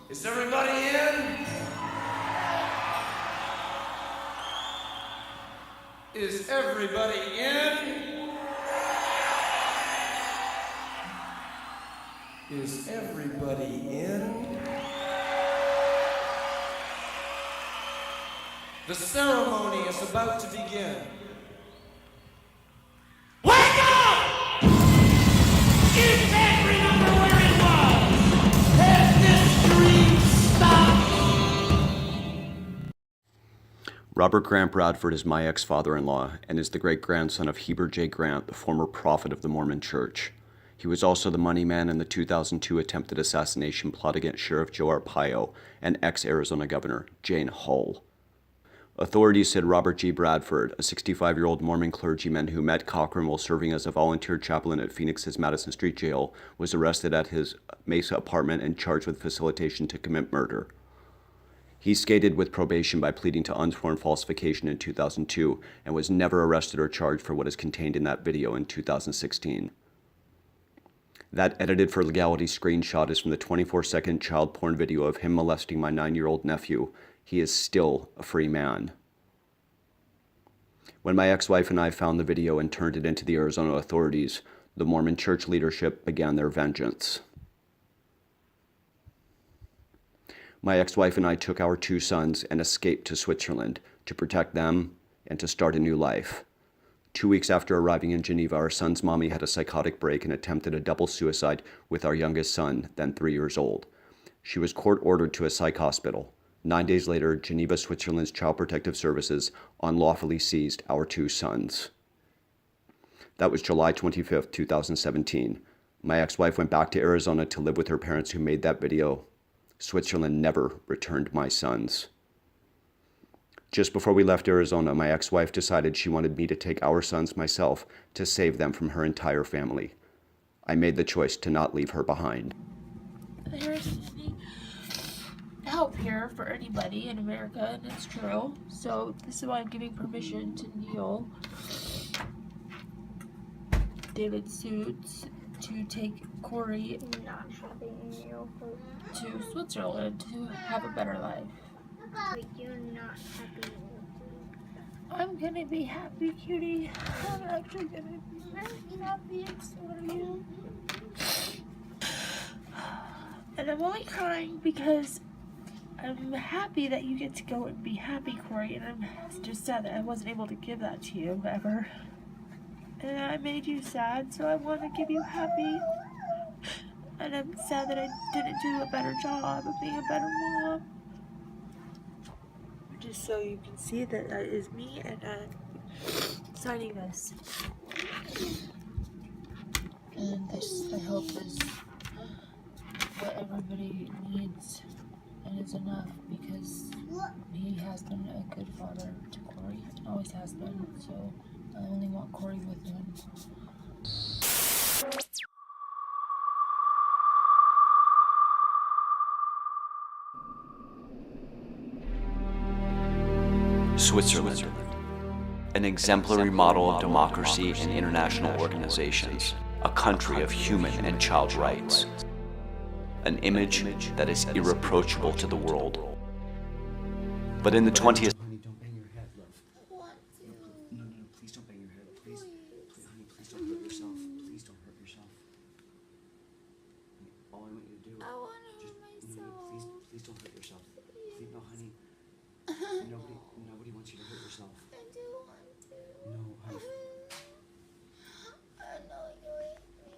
Is everybody in? Is everybody in? Is everybody in? The ceremony is about to begin. Wake up! You can't remember where it was! Has this dream stopped? Robert Grant Bradford is my ex-father-in-law and is the great-grandson of Heber J. Grant, the former prophet of the Mormon Church. He was also the money man in the 2002 attempted assassination plot against Sheriff Joe Arpaio and ex-Arizona Governor Jane Hull. Authorities said Robert G. Bradford, a 65-year-old Mormon clergyman who met Cochran while serving as a volunteer chaplain at Phoenix's Madison Street Jail, was arrested at his Mesa apartment and charged with facilitation to commit murder. He skated with probation by pleading to unsworn falsification in 2002 and was never arrested or charged for what is contained in that video in 2016. That edited for legality screenshot is from the 24-second child porn video of him molesting my 9-year-old nephew. He is still a free man. When my ex-wife and I found the video and turned it into the Arizona authorities, the Mormon Church leadership began their vengeance. My ex-wife and I took our 2 sons and escaped to Switzerland to protect them and to start a new life. 2 weeks after arriving in Geneva, our son's mommy had a psychotic break and attempted a double suicide with our youngest son, then 3 years old. She was court-ordered to a psych hospital. 9 days later, Geneva, Switzerland's Child Protective Services unlawfully seized our 2 sons. That was July 25th, 2017. My ex-wife went back to Arizona to live with her parents who made that video. Switzerland never returned my sons. Just before we left Arizona, my ex-wife decided she wanted me to take our sons myself to save them from her entire family. I made the choice to not leave her behind. There's help here for anybody in America, and it's true. So this is why I'm giving permission to Neil David Suits to take Corey Not having Neil to Switzerland to have a better life. but you're not happy. I'm gonna be happy, cutie. I'm actually gonna be very happy, and so are you. And I'm only crying because I'm happy that you get to go and be happy, Corey, and I'm just sad that I wasn't able to give that to you ever. And I made you sad, so I want to give you happy. And I'm sad that I didn't do a better job of being a better mom. Just so you can see that that is me, and I'm signing this. And this, I hope, is what everybody needs and is enough, because he has been a good father to Corey, and always has been, so I only want Corey with him. Switzerland, an exemplary model of democracy and international organizations, a country of human and child rights, an image that is irreproachable to the world. But in the 20th Honey, don't bang your head, love. No, please don't bang your head. Please, honey, please don't hurt yourself. Please don't hurt yourself. Honey, all I want you to do. I want to just, hurt no, myself. please don't hurt yourself. Please, no, honey. Nobody wants you to hurt yourself. I do want to. No, honey. I know you hate me.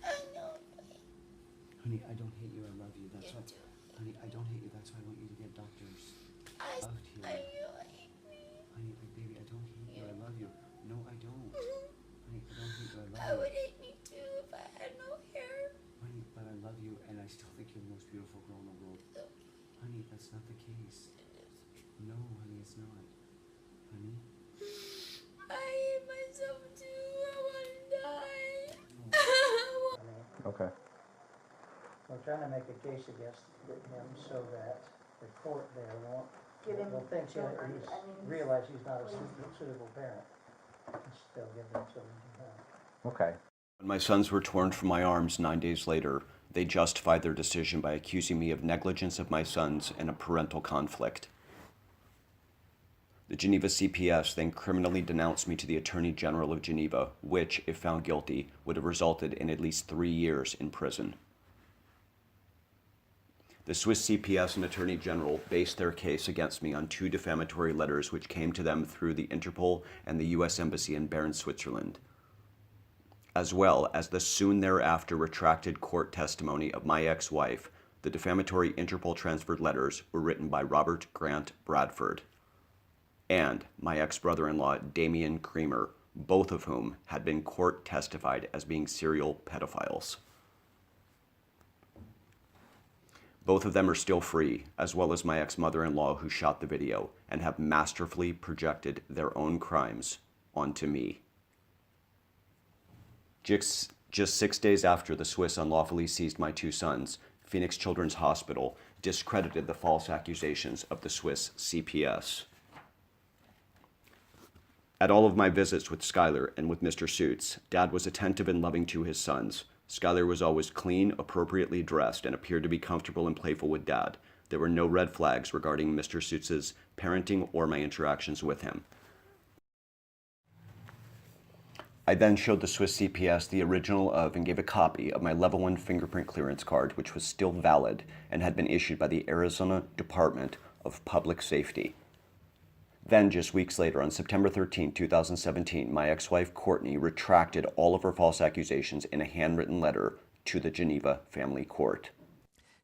I know you hate me. Honey, I don't hate you. I love you. That's You why. do. Honey, I don't hate you. That's why I want you to get doctors. I Out here. know you hate me. Honey, baby, I don't hate you. I love you. No, I don't. Honey, I don't hate you. I love I you. would hate me too if I had no hair. Honey, but I love you, and I still think you're the most beautiful girl in the world. Honey, that's not the case. No, honey, it's not. Honey? I hate myself too. I want to die. Okay. We're trying to make a case against him so that the court there won't, Give him will think that children. he's, realize he's not a suitable parent. And still give them children to have. Okay. When my sons were torn from my arms 9 days later, They justified their decision by accusing me of negligence of my sons and a parental conflict. The Geneva CPS then criminally denounced me to the Attorney General of Geneva, which, if found guilty, would have resulted in at least 3 years in prison. The Swiss CPS and Attorney General based their case against me on 2 defamatory letters which came to them through the Interpol and the U.S. Embassy in Bern, Switzerland, as well as the soon thereafter retracted court testimony of my ex-wife. The defamatory Interpol transferred letters were written by Robert Grant Bradford and my ex-brother-in-law Damian Creamer, both of whom had been court testified as being serial pedophiles. Both of them are still free, as well as my ex-mother-in-law who shot the video, and have masterfully projected their own crimes onto me. Just 6 days after the Swiss unlawfully seized my 2 sons, Phoenix Children's Hospital discredited the false accusations of the Swiss CPS. At all of my visits with Skylar and with Mr. Suits, Dad was attentive and loving to his sons. Skylar was always clean, appropriately dressed, and appeared to be comfortable and playful with Dad. There were no red flags regarding Mr. Suits' parenting or my interactions with him. I then showed the Swiss CPS the original of and gave a copy of my Level 1 fingerprint clearance card, which was still valid and had been issued by the Arizona Department of Public Safety. Then, just weeks later, on September 13, 2017, my ex-wife Courtney retracted all of her false accusations in a handwritten letter to the Geneva Family Court.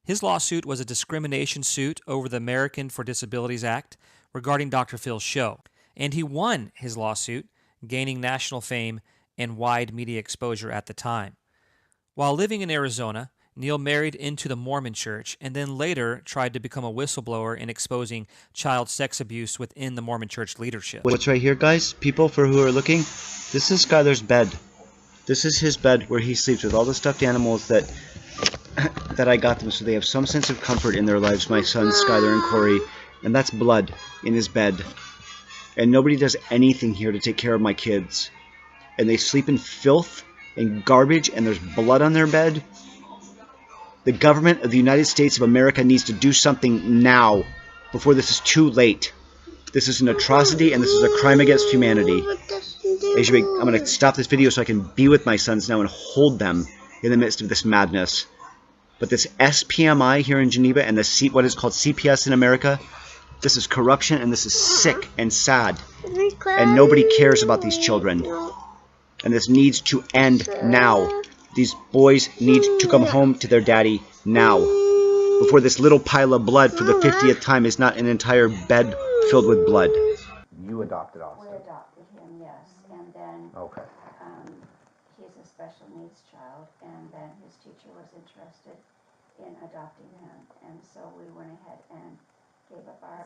His lawsuit was a discrimination suit over the American for Disabilities Act regarding Dr. Phil's show, and he won his lawsuit, gaining national fame and wide media exposure at the time. While living in Arizona, Neil married into the Mormon Church and then later tried to become a whistleblower in exposing child sex abuse within the Mormon Church leadership. What's right here, guys? People, for who are looking, this is Skylar's bed. This is his bed where he sleeps with all the stuffed animals that I got them, so they have some sense of comfort in their lives, my sons, Skylar and Corey. And that's blood in his bed. And nobody does anything here to take care of my kids. And they sleep in filth and garbage, and there's blood on their bed. The government of the United States of America needs to do something now, before this is too late. This is an atrocity, and this is a crime against humanity. I'm going to stop this video so I can be with my sons now and hold them in the midst of this madness. But this SPMI here in Geneva and what is called CPS in America, this is corruption, and this is sick and sad. And nobody cares about these children. And this needs to end now. These boys need to come home to their daddy now, before this little pile of blood for the 50th time is not an entire bed filled with blood. You adopted Austin? We adopted him, yes, and then Okay. He's a special needs child, and then his teacher was interested in adopting him, and so we went ahead and gave up our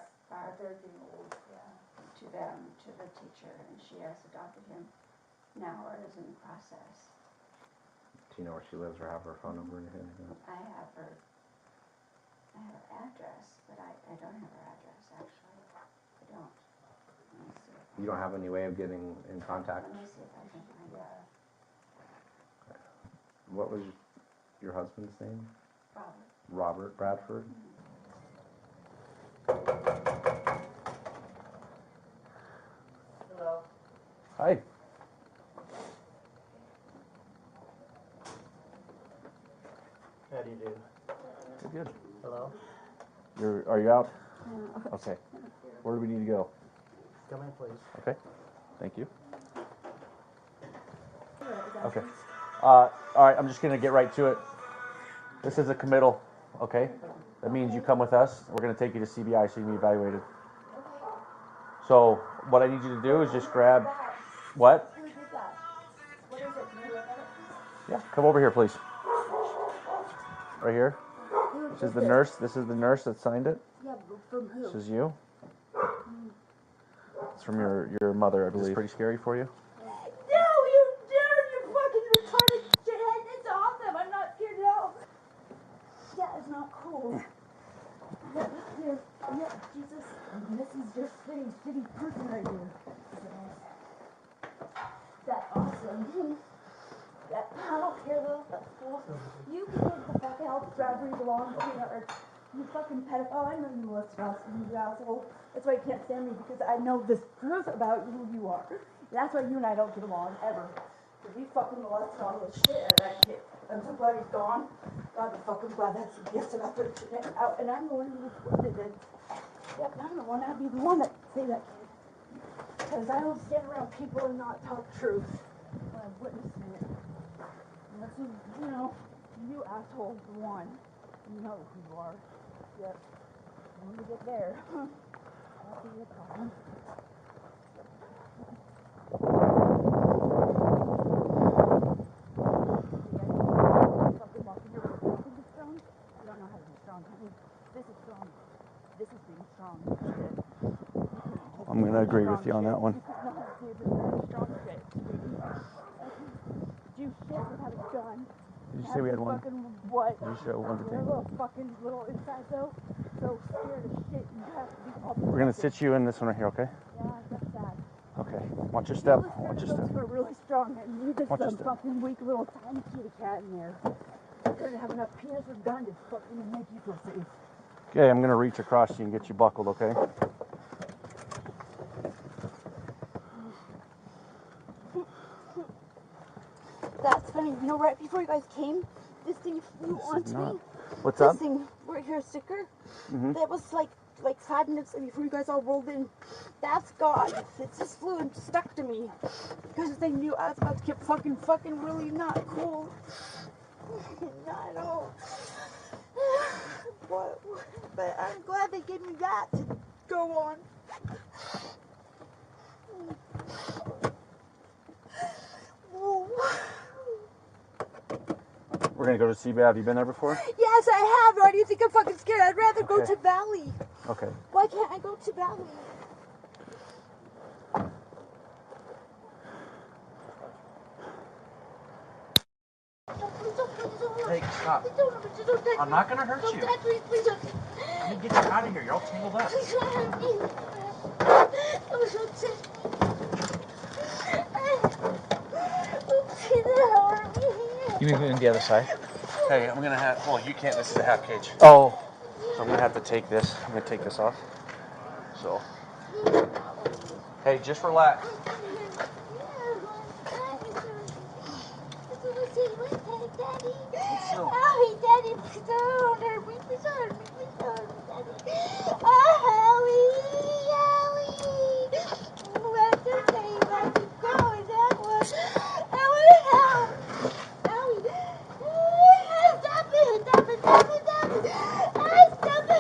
13-year-old to the teacher, and she has adopted him now, or is in the process. Do you know where she lives or have her phone number or anything like that? I have her address, but I don't have her address, actually. I don't. Let me see. You don't have any way of getting in contact? Let me see if I can find her. What was your husband's name? Robert. Robert Bradford? Hello. Hi. How do you do? Good. Hello? Are you out? Okay. Where do we need to go? Come in, please. Okay. Thank you. Okay. All right, I'm just going to get right to it. This is a committal, okay? That means you come with us. We're going to take you to CBI so you can be evaluated. So what I need you to do is just grab... What? Yeah, come over here, please. Right here. This is the nurse. This is the nurse that signed it. Yeah, from who? This is you. It's from your mother, I believe. Is this pretty scary for you? No, you dare, you fucking retarded shithead. It's awesome. I'm not scared at all. Yeah, it's not cool. Yeah, Jesus. This is your city person right here. That's awesome. Yeah, I don't care though. That's cool. You can get the fuck I'll drive where you belong, sweetheart. You fucking pedophile. I know you molested us, you asshole. That's why you can't stand me, because I know this truth about who you are. That's why you and I don't get along, ever. Because you fucking molested all the shit out of that kid. I'm so glad he's gone. God, I'm fucking glad that's a gift, and I put it out. And I'm the one who reported it. Yep, I'm the one. I'd be the one that say that kid. Because I don't stand around people and not talk truth when I'm witnessing it. And this is, you know, you asshole, the one. You know who you are. Yep. When we get there, that'll be a problem. Fucking walking your way. You think it's strong? You don't know how to be strong, honey. This is strong. This is being strong. Shit. I'm going to agree with you on that one. You couldn't know how to do this very strong shit. Do shit without a gun. Did you say we had one? Fucking what? Did you show one to You're a take? little fucking little inside though. So scared of shit. You have to be all We're going to sit you in this one right here, okay? Yeah, that's sad. Okay. Watch your step. Those Watch your those step. are really strong, and you just Watch your some step. fucking weak little tiny kitty cat in there. You couldn't have enough penis or gun to fucking make you feel safe. Okay, I'm going to reach across you and get you buckled, okay? That's funny. You know, right before you guys came, this thing flew onto me. What's This up? thing right here, sticker. Mhm. That was like 5 minutes before you guys all rolled in. That's God. It just flew and stuck to me because they knew I was about to get fucking really not cool. Not at all. But I'm glad they gave me that to go on. Whoa. We're going to go to CBA. Have you been there before? Yes, I have. Why do you think I'm fucking scared? I'd rather go Okay. to Valley. Okay. Why can't I go to Valley? Hey, stop. I'm not going to hurt you. Please don't. Let me get you out of here. You're all tangled up. Please don't hurt me. Please don't touch me. Please don't hurt me. You mean in the other side? Hey, I'm going to have... Well, you can't. This is a half cage. Oh. So I'm going to have to take this. I'm going to take this off. So. Hey, just relax. Owie, Daddy, please don't hurt me. Please don't hurt me. Please don't hurt me, Daddy. Oh, Owie. Let's just say I keep going that way. Owie, help. Owie. Stop it. Stop it. Stop it. Stop it. Stop it.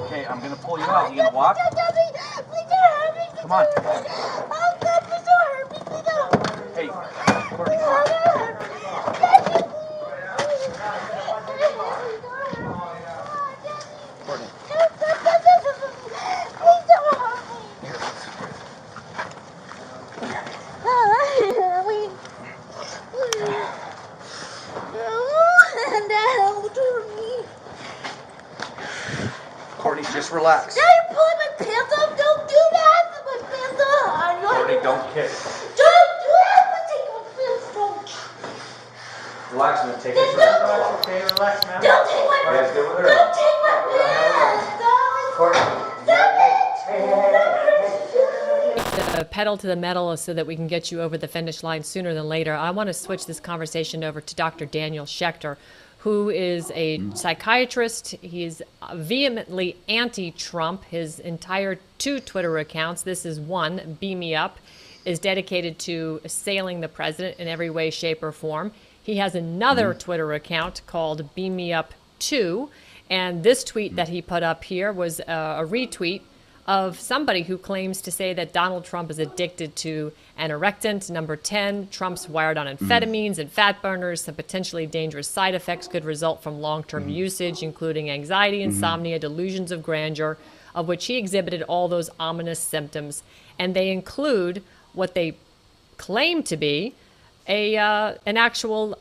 Okay, I'm going to pull you out. You going to walk? Please don't hurt me. Please Come on. don't hurt me. Oh, God, please don't hurt me. Please don't. Hey, Please don't hurt me. Daddy, Courtney. Courtney, just relax. Now you're pulling my pants off. Don't do that. My pants are on. Courtney, don't kick. Don't do that. I'm taking my pants off. Relax and take this off. Okay, relax, man. Don't take my Yes, do it. Don't take my pants off. The pedal to the metal so that we can get you over the finish line sooner than later. I want to switch this conversation over to Dr. Daniel Schechter, who is a psychiatrist. He's vehemently anti-Trump. His entire 2 Twitter accounts, this is one, Beam Me Up, is dedicated to assailing the president in every way, shape, or form. He has another Twitter account called Beam Me Up 2, and this tweet that he put up here was a retweet of somebody who claims to say that Donald Trump is addicted to anorectant. Number 10, Trump's wired on amphetamines and fat burners. Some potentially dangerous side effects could result from long-term usage, including anxiety, insomnia, delusions of grandeur, of which he exhibited all those ominous symptoms. And they include what they claim to be an actual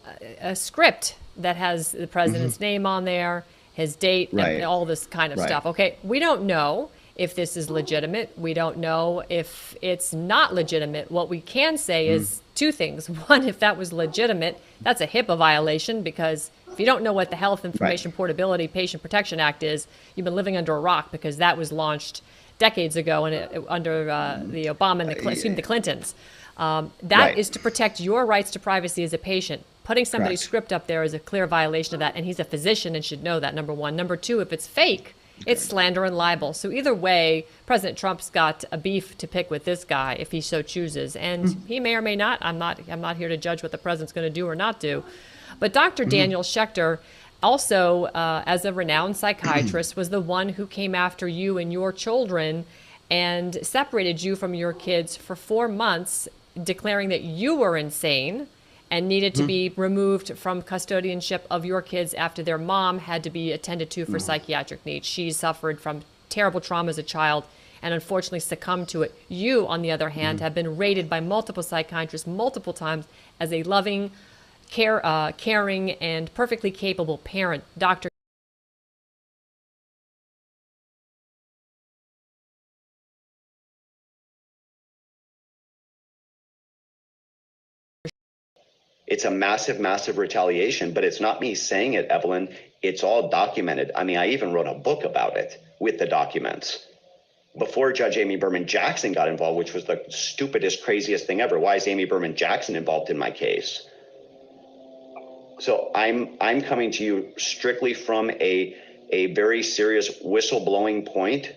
script that has the president's name on there, his date, and all this kind of stuff. Okay, we don't know if this is legitimate. We don't know if it's not legitimate. What we can say is two things. One, if that was legitimate, that's a HIPAA violation, because if you don't know what the Health Information Portability Patient Protection Act is, you've been living under a rock, because that was launched decades ago under the Obama and the Clintons. That is to protect your rights to privacy as a patient. Putting somebody's script up there is a clear violation of that, and he's a physician and should know that, number one. Number two, if it's fake, it's slander and libel. So either way, President Trump's got a beef to pick with this guy if he so chooses, and he may or may not. I'm not here to judge what the president's going to do or not do. But Dr. Daniel Schechter, also as a renowned psychiatrist, was the one who came after you and your children and separated you from your kids for 4 months, declaring that you were insane and needed to be removed from custodianship of your kids after their mom had to be attended to for psychiatric needs. She suffered from terrible trauma as a child and unfortunately succumbed to it. You, on the other hand, have been rated by multiple psychiatrists multiple times as a loving, caring, and perfectly capable parent. Dr. It's a massive, massive retaliation, but it's not me saying it, Evelyn. It's all documented. I mean, I even wrote a book about it with the documents. Before Judge Amy Berman Jackson got involved, which was the stupidest, craziest thing ever. Why is Amy Berman Jackson involved in my case? So I'm coming to you strictly from a very serious whistleblowing point.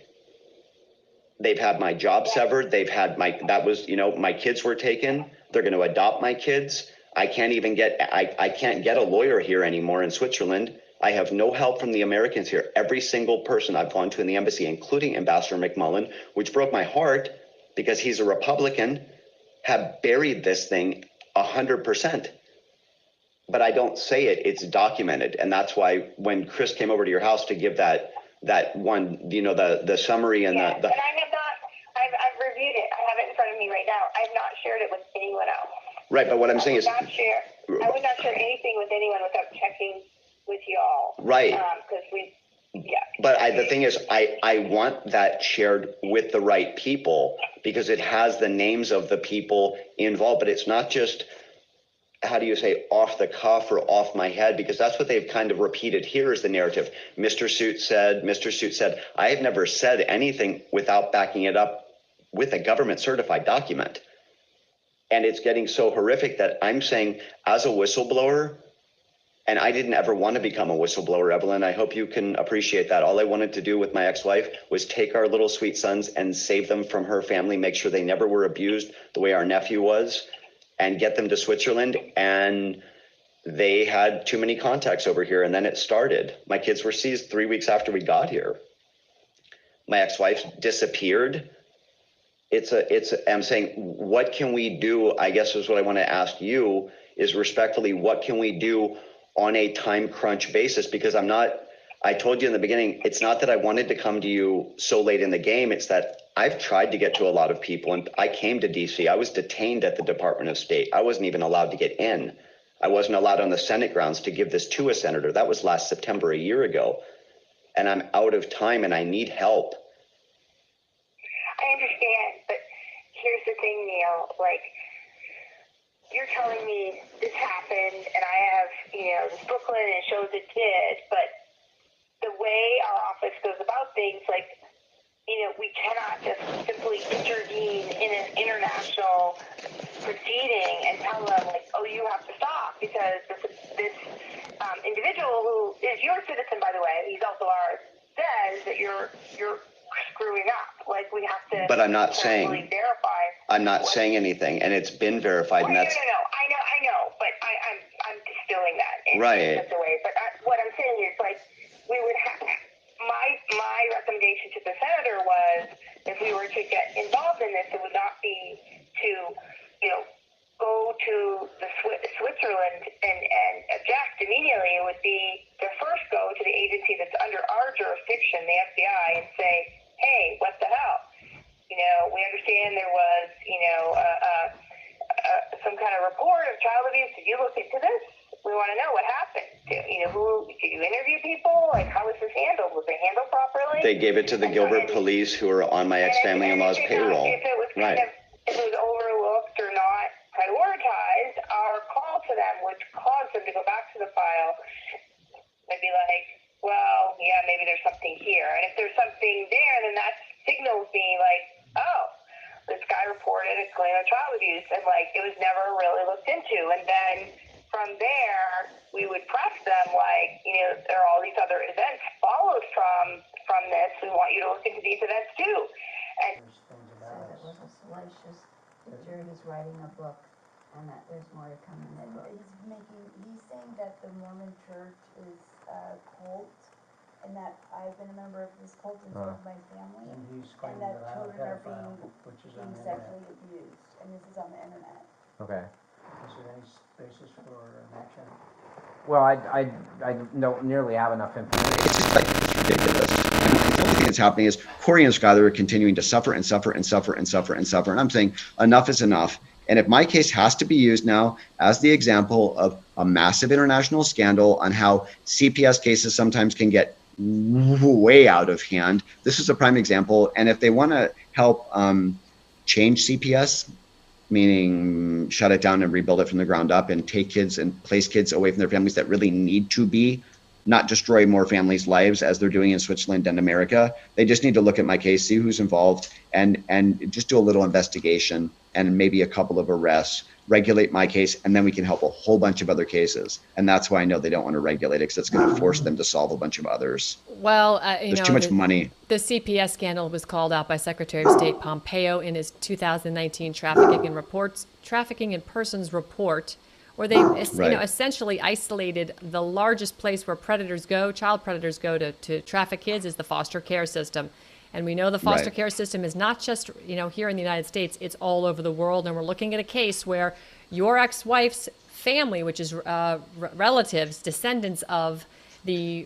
They've had my job severed. They've had my kids were taken. They're going to adopt my kids. I can't get a lawyer here anymore in Switzerland. I have no help from the Americans here. Every single person I've gone to in the embassy, including Ambassador McMullen, which broke my heart because he's a Republican, have buried this thing 100%. But I don't say it, it's documented. And that's why when Chris came over to your house to give that one, the summary and and I've reviewed it. I have it in front of me right now. I've not shared it with anyone else. Right, but what I'm saying is, I would not share anything with anyone without checking with y'all. Right. Because But the thing is, I want that shared with the right people because it has the names of the people involved, but it's not just, how do you say, off the cuff or off my head, because that's what they've kind of repeated here is the narrative. Mr. Suit said, I have never said anything without backing it up with a government certified document. And it's getting so horrific that I'm saying, as a whistleblower, and I didn't ever want to become a whistleblower, Evelyn. I hope you can appreciate that. All I wanted to do with my ex-wife was take our little sweet sons and save them from her family, make sure they never were abused the way our nephew was, and get them to Switzerland. And they had too many contacts over here, and then it started. My kids were seized 3 weeks after we got here. My ex-wife disappeared. I'm saying, what can we do? I guess is what I want to ask you is respectfully, what can we do on a time crunch basis? Because I told you in the beginning, it's not that I wanted to come to you so late in the game. It's that I've tried to get to a lot of people, and I came to DC. I was detained at the Department of State. I wasn't even allowed to get in. I wasn't allowed on the Senate grounds to give this to a senator. That was last September, a year ago. And I'm out of time and I need help. I understand, but here's the thing, Neil. Like, you're telling me this happened, and I have, this booklet and it shows it did, but the way our office goes about things, like, we cannot just simply intervene in an international proceeding and tell them, like, oh, you have to stop because this individual who is your citizen, by the way, he's also ours, says that you're screwing up. Like, we have to. But I'm not saying. Verify. I'm not saying anything, and it's been verified, and that's. No. I know, but I'm distilling that in such a way. But what I'm saying is, like, we would have. My recommendation to the senator was, if we were to get involved in this, it would not be to, go to the Switzerland and object immediately. It would be to first go to the agency that's under our jurisdiction, the FBI, and say, hey, what the hell? We understand there was, some kind of report of child abuse. Did you look into this? We want to know what happened. Did you interview people? Like, how was this handled? Was it handled properly? They gave it to the Gilbert police who are on my ex-family-in-law's payroll. If it was if it was overlooked or not prioritized, be like, well, yeah, maybe there's something here. And if there's something there, then that signals me like, oh, this guy reported a claim of child abuse, and like it was never really looked into. And then from there, we would press them like, you know, there are all these other events followed from this. We want you to look into these events too. And Said it was a salacious picture. He's writing a book, and that there's more to come in the book. He's saying that the Mormon Church is a cult, and that I've been a member of this cult and so has my family, And he's and claiming that that I'm a children are pedophile, being which is on the internet. sexually abused, and this is on the internet. Okay. Is there any basis for an action? Well, I don't nearly have enough information. It's just like, it's ridiculous. And the only thing that's happening is Corey and Skylar are continuing to suffer and suffer and suffer and suffer and suffer. And I'm saying enough is enough. And if my case has to be used now as the example of a massive international scandal on how CPS cases sometimes can get way out of hand, this is a prime example. And if they want to help change CPS, meaning shut it down and rebuild it from the ground up and take kids and place kids away from their families that really need to be, not destroy more families' lives as they're doing in Switzerland and America. They just need to look at my case, see who's involved, and just do a little investigation and maybe a couple of arrests, regulate my case, and then we can help a whole bunch of other cases. And that's why I know they don't want to regulate it, because it's going to force them to solve a bunch of others. Well, There's too much money. The CPS scandal was called out by Secretary of State Pompeo in his 2019 Trafficking in Persons report, where they essentially isolated the largest place where child predators go to traffic kids is the foster care system. And we know the foster care system is not just, here in the United States, it's all over the world. And we're looking at a case where your ex-wife's family, which is relatives, descendants of the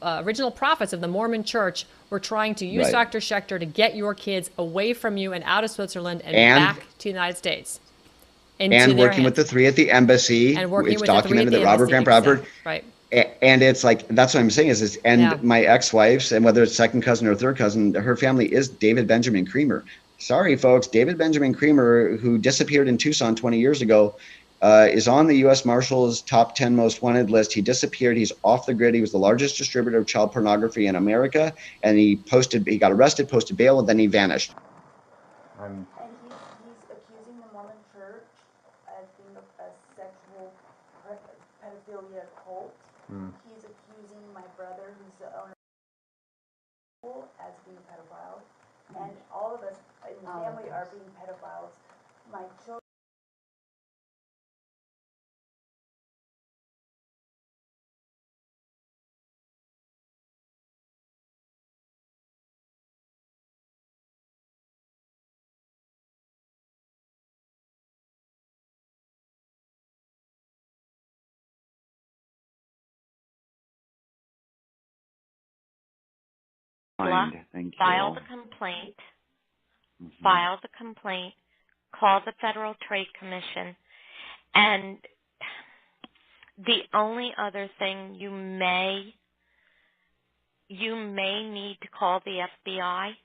original prophets of the Mormon Church, were trying to use Dr. Schechter to get your kids away from you and out of Switzerland and back to the United States. And working with the three at the embassy, it's documented that Robert Grant Bradford. Right. And it's like, that's what I'm saying is my ex-wife's, and whether it's second cousin or third cousin, her family is David Benjamin Creamer. Sorry, folks, David Benjamin Creamer, who disappeared in Tucson 20 years ago, is on the U.S. Marshals top 10 most wanted list. He disappeared. He's off the grid. He was the largest distributor of child pornography in America. And he got arrested, posted bail, and then he vanished. And he's accusing the Mormon Church as being a sexual pedophilia cult. He's accusing my brother, who's the owner of the school, as being a pedophile. And all of us in the family are being pedophiles. My children. File the complaint, file the complaint, call the Federal Trade Commission, and the only other thing you may need to call the FBI.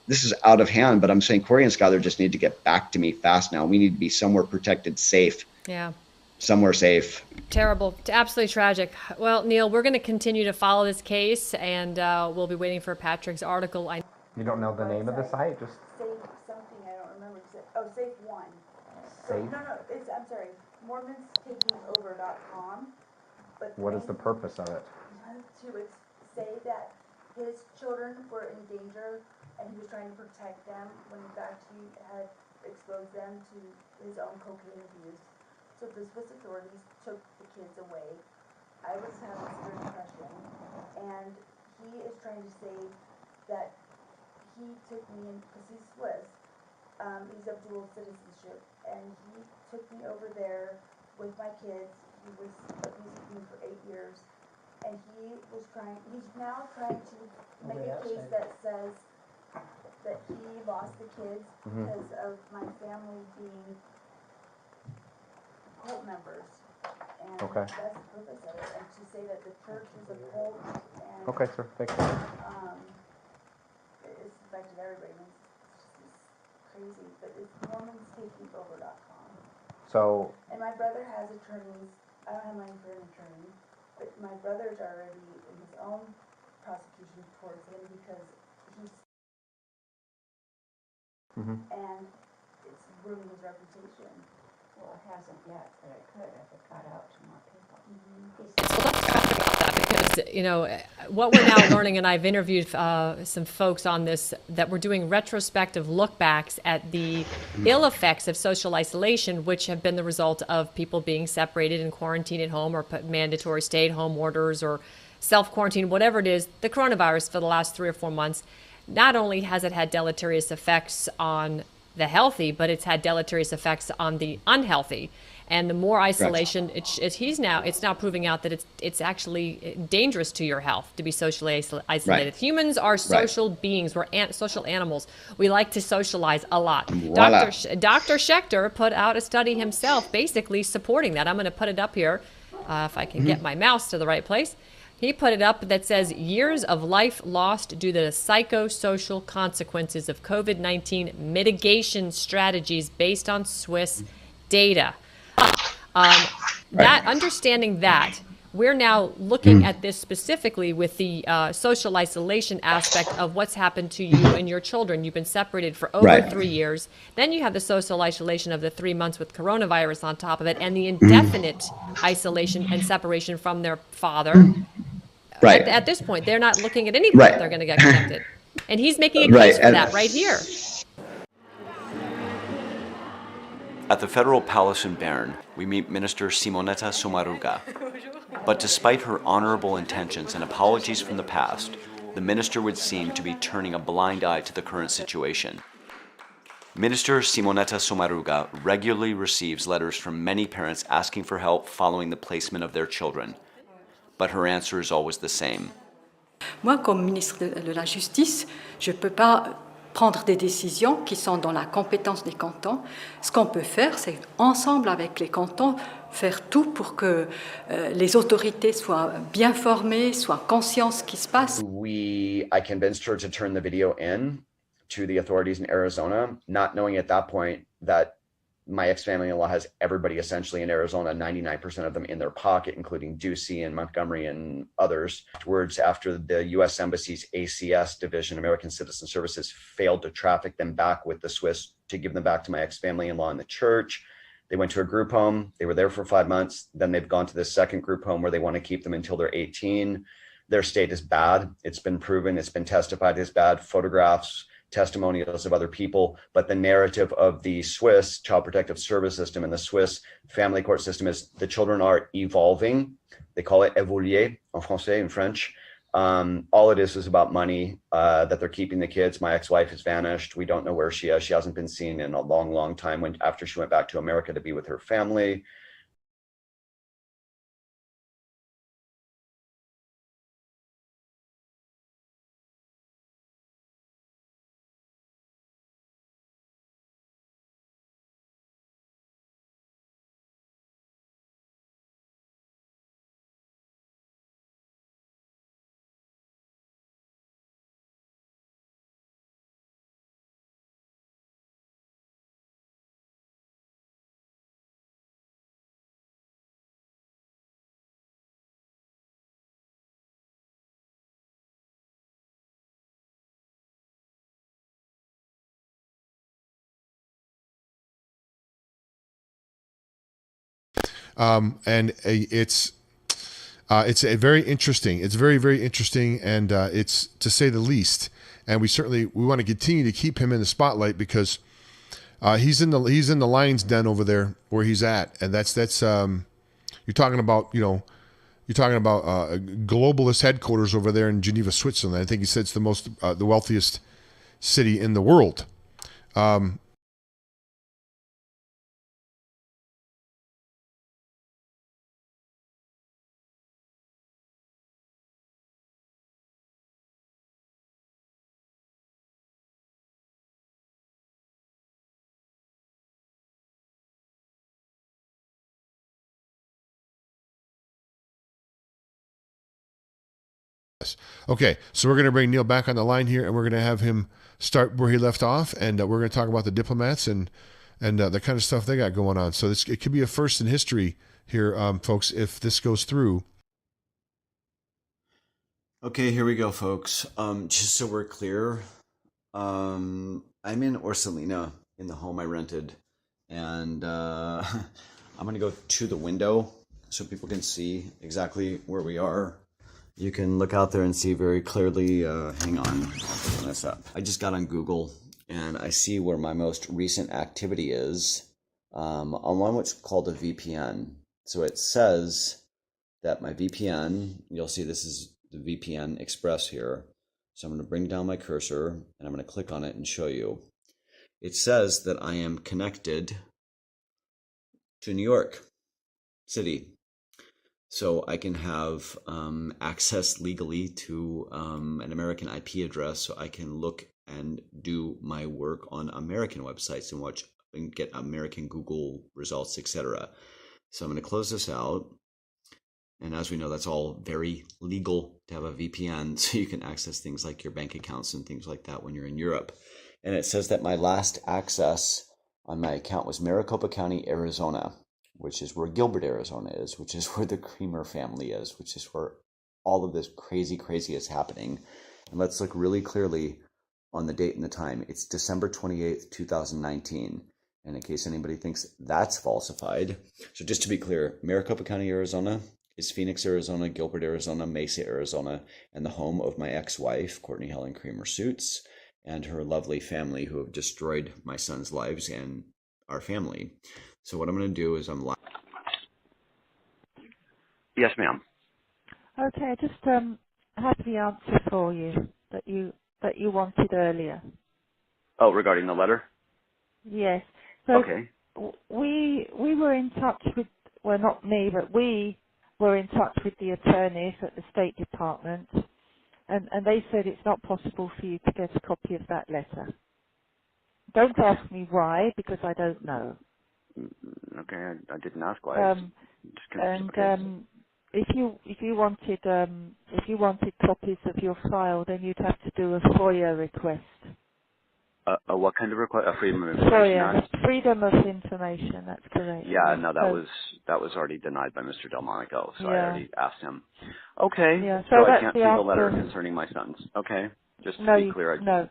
This is out of hand, but I'm saying Corey and Skylar just need to get back to me fast now. We need to be somewhere protected, safe. Yeah. Somewhere safe. Terrible. Absolutely tragic. Well, Neil, we're going to continue to follow this case, and we'll be waiting for Patrick's article. You don't know the name of the site? Just Safe something, I don't remember. Safe One. Safe? No, I'm sorry. MormonsTakingOver.com. But what is the purpose of it? To say that his children were in danger and he was trying to protect them when in fact he had exposed them to his own cocaine abuse. So the Swiss authorities took the kids away. I was having severe depression, and he is trying to say that he took me in, because he's Swiss, he's of dual citizenship, and he took me over there with my kids. He was abusing me for 8 years, and he's now trying to make a case that says that he lost the kids because of my family being cult members, and that's the purpose of it, and to say that the church is a cult, and okay, sir, thank you. It's affected everybody. It's crazy, but it's MormonsTakingOver.com. So. And my brother has attorneys. I don't have money for an attorney, but my brother's already in his own prosecution towards him because he's and it's ruining his reputation. Well, it hasn't yet, but it could if it got out to more people. Because, you know, what we're now learning, and I've interviewed some folks on this, that we're doing retrospective look backs at the ill effects of social isolation, which have been the result of people being separated and quarantined at home, or put mandatory stay-at-home orders, or self-quarantine, whatever it is. The coronavirus for the last 3 or 4 months, not only has it had deleterious effects on the healthy, but it's had deleterious effects on the unhealthy. And the more isolation, it's now proving out that it's actually dangerous to your health to be socially isolated. Right. Humans are social beings. We're social animals. We like to socialize a lot. Voila. Dr. Schechter put out a study himself basically supporting that. I'm going to put it up here if I can get my mouse to the right place. He put it up that says years of life lost due to the psychosocial consequences of COVID-19 mitigation strategies based on Swiss data. That understanding that, we're now looking at this specifically with the social isolation aspect of what's happened to you and your children. You've been separated for over 3 years. Then you have the social isolation of the 3 months with coronavirus on top of it, and the indefinite isolation and separation from their father. Right. At this point, they're not looking at anything that they're going to get connected. And he's making a case for that right here. At the Federal Palace in Bern, we meet Minister Simonetta Sommaruga. But despite her honorable intentions and apologies from the past, the minister would seem to be turning a blind eye to the current situation. Minister Simonetta Sommaruga regularly receives letters from many parents asking for help following the placement of their children. But her answer is always the same. Moi, comme ministre de la Justice, je ne peux pas prendre des décisions qui sont dans la compétence des cantons. Ce qu'on peut faire, c'est ensemble avec les cantons, faire tout pour que les autorités soient bien formées, soient conscientes de ce qui se passe. I convinced her to turn the video in to the authorities in Arizona, not knowing at that point that my ex-family-in-law has everybody essentially in Arizona, 99% of them in their pocket, including Ducey and Montgomery and others. Afterwards, after the U.S. Embassy's ACS division, American Citizen Services, failed to traffic them back with the Swiss to give them back to my ex-family-in-law in the church, they went to a group home. They were there for 5 months. Then they've gone to the second group home where they want to keep them until they're 18. Their state is bad. It's been proven. It's been testified as bad. Photographs, testimonials of other people, but the narrative of the Swiss Child Protective Service system and the Swiss family court system is the children are evolving. They call it évoluer en français, in French. All it is about money, that they're keeping the kids. My ex-wife has vanished. We don't know where she is. She hasn't been seen in a long, long time after she went back to America to be with her family. It's a very interesting. It's very, very interesting, and it's, to say the least. And we want to continue to keep him in the spotlight because he's in the lion's den over there where he's at, and that's you're talking about globalist headquarters over there in Geneva, Switzerland. I think he said it's the wealthiest city in the world. Okay, so we're going to bring Neil back on the line here, and we're going to have him start where he left off, and we're going to talk about the diplomats and the kind of stuff they got going on. So it could be a first in history here, folks, if this goes through. Okay, here we go, folks. Just so we're clear, I'm in Orsolina in the home I rented, and I'm gonna go to the window so people can see exactly where we are. You can look out there and see very clearly. Hang on, I'll open this up. I just got on Google and I see where my most recent activity is on one what's called a VPN. So it says that my VPN, you'll see this is the VPN Express here. So I'm going to bring down my cursor and I'm going to click on it and show you. It says that I am connected to New York City. So I can have access legally to an American IP address, so I can look and do my work on American websites and watch and get American Google results, etc. So I'm going to close this out. And as we know, that's all very legal to have a VPN, so you can access things like your bank accounts and things like that when you're in Europe. And it says that my last access on my account was Maricopa County, Arizona, which is where Gilbert, Arizona is, which is where the Creamer family is, which is where all of this crazy is happening. And let's look really clearly on the date and the time. It's December 28th, 2019. And in case anybody thinks that's falsified. So just to be clear, Maricopa County, Arizona is Phoenix, Arizona, Gilbert, Arizona, Mesa, Arizona, and the home of my ex-wife, Courtney Helen Creamer Suits, and her lovely family who have destroyed my son's lives and our family. So what I'm going to do is I'm live. Yes, ma'am. Okay, I just have the answer for you that you wanted earlier. Oh, regarding the letter? Yes. So Okay. we were in touch with, well, not me, but we were in touch with the attorneys at the State Department, and they said it's not possible for you to get a copy of that letter. Don't ask me why, because I don't know. Okay, I didn't ask why. If you wanted copies of your file, then you'd have to do a FOIA request. What kind of request? A Freedom of Information FOIA, Act? Freedom of Information. That's correct. Yeah, no, that was already denied by Mr. Delmonico, so I Yeah. already asked him. Okay, Yeah, so I that's can't the see the letter answer. concerning my sons. Okay, just to No, be clear. No,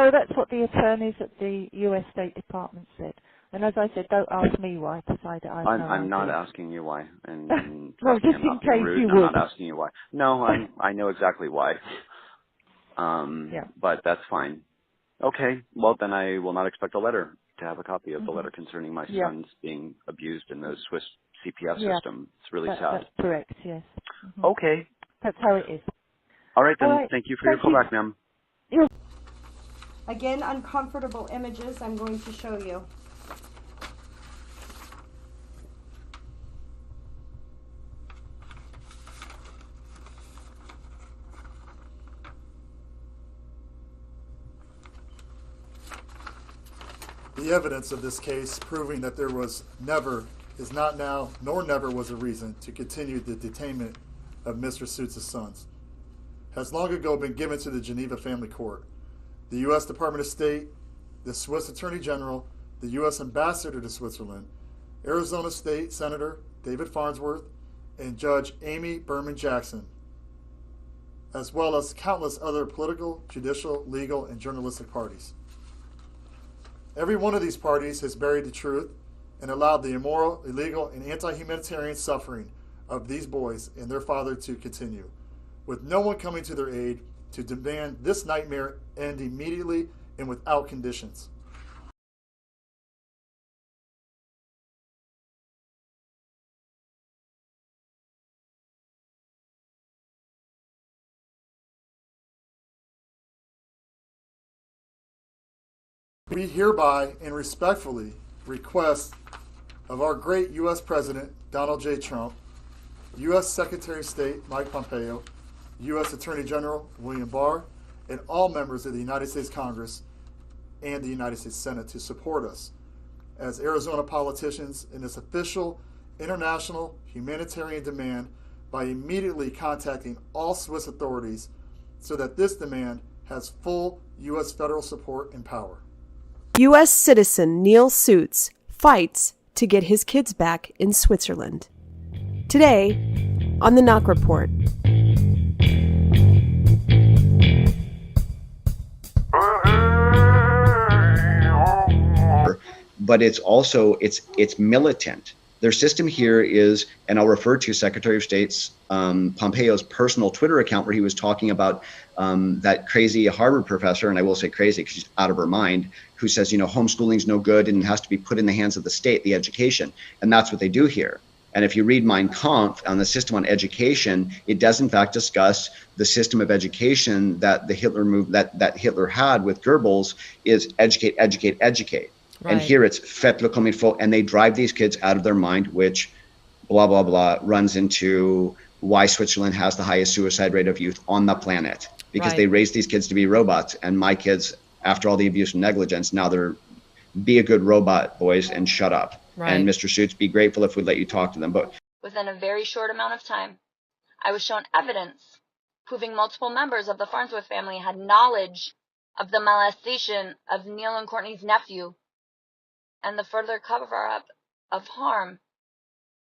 that's what the attorneys at the U.S. State Department said. And as I said, don't ask me why, because I'm not asking you why, and well, trust me, just I'm in not being case rude. you I'm would. not asking you why. No, I know exactly why. But that's fine. Okay, well then I will not expect a letter to have a copy of the letter concerning my sons being abused in the Swiss CPS system. It's really sad. That's correct, yes. Okay. That's how it is. All right then, All right. thank you for your call back, ma'am. Again, uncomfortable images I'm going to show you. The evidence of this case proving that there was never, is not now, nor never was a reason to continue the detainment of Mr. Suits' sons has long ago been given to the Geneva Family Court, the U.S. Department of State, the Swiss Attorney General, the U.S. Ambassador to Switzerland, Arizona State Senator David Farnsworth, and Judge Amy Berman Jackson, as well as countless other political, judicial, legal, and journalistic parties. Every one of these parties has buried the truth and allowed the immoral, illegal, and anti-humanitarian suffering of these boys and their father to continue, with no one coming to their aid to demand this nightmare end immediately and without conditions. We hereby and respectfully request of our great U.S. President, Donald J. Trump, U.S. Secretary of State, Mike Pompeo, U.S. Attorney General, William Barr, and all members of the United States Congress and the United States Senate to support us as Arizona politicians in this official international humanitarian demand by immediately contacting all Swiss authorities so that this demand has full U.S. federal support and power. U.S. citizen Neil Suits fights to get his kids back in Switzerland. Today, on the Knock Report. but it's also it's militant. Their system here is, and I'll refer to Secretary of State's Pompeo's personal Twitter account where he was talking about that crazy Harvard professor, and I will say crazy because she's out of her mind, who says, you know, homeschooling's no good and it has to be put in the hands of the state, the education. And that's what they do here. And if you read Mein Kampf on the system on education, it does in fact discuss the system of education that the Hitler that Hitler had with Goebbels is educate, educate, educate. Right. And here it's faites comme il faut, and they drive these kids out of their mind, which blah, blah, blah, runs into why Switzerland has the highest suicide rate of youth on the planet. Because Right. they raise these kids to be robots, and my kids, after all the abuse and negligence, now they're be a good robot, boys, and shut up. Right. And Mr. Suits, be grateful if we let you talk to them. But Within a very short amount of time, I was shown evidence proving multiple members of the Farnsworth family had knowledge of the molestation of Neil and Courtney's nephew and the further cover-up of harm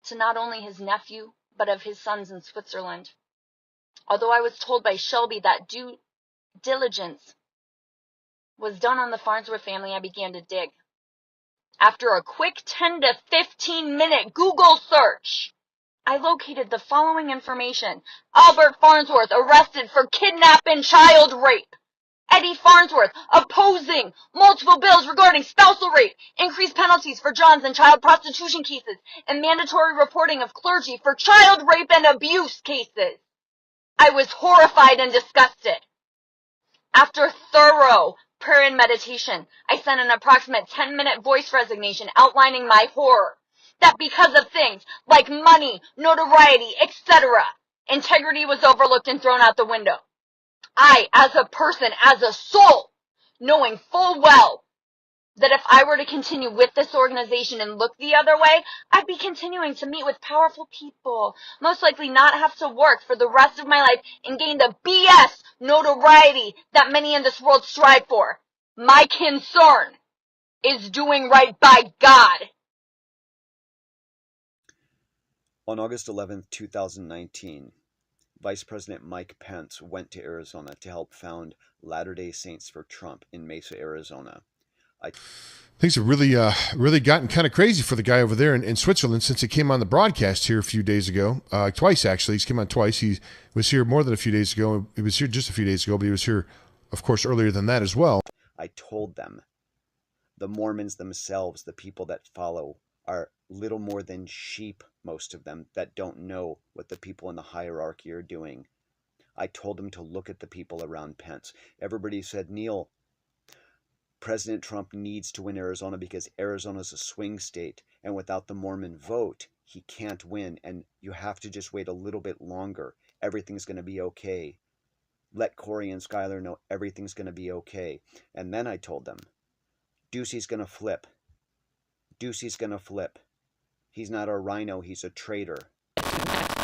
to not only his nephew, but of his sons in Switzerland. Although I was told by Shelby that due diligence was done on the Farnsworth family, I began to dig. After a quick 10 to 15-minute Google search, I located the following information. Albert Farnsworth arrested for kidnap and child rape. Eddie Farnsworth opposing multiple bills regarding spousal rape, increased penalties for Johns and child prostitution cases, and mandatory reporting of clergy for child rape and abuse cases. I was horrified and disgusted. After thorough prayer and meditation, I sent an approximate 10-minute voice resignation outlining my horror that because of things like money, notoriety, etc., integrity was overlooked and thrown out the window. I, as a person, as a soul, knowing full well that if I were to continue with this organization and look the other way, I'd be continuing to meet with powerful people, most likely not have to work for the rest of my life and gain the BS notoriety that many in this world strive for. My concern is doing right by God. On August 11, 2019, Vice President Mike Pence went to Arizona to help found Latter-day Saints for Trump in Mesa, Arizona. Things have really gotten kind of crazy for the guy over there in Switzerland since he came on the broadcast here a few days ago. Twice, actually. He's come on twice. He was here more than a few days ago. He was here just a few days ago, but he was here, of course, earlier than that as well. I told them, the Mormons themselves, the people that follow, are little more than sheep, most of them, that don't know what the people in the hierarchy are doing. I told them to look at the people around Pence. Everybody said, Neil, President Trump needs to win Arizona because Arizona's a swing state, and without the Mormon vote, he can't win, and you have to just wait a little bit longer. Everything's going to be okay. Let Corey and Skylar know everything's going to be okay. And then I told them, Ducey's going to flip. Ducey's going to flip. He's not a rhino, he's a traitor. Last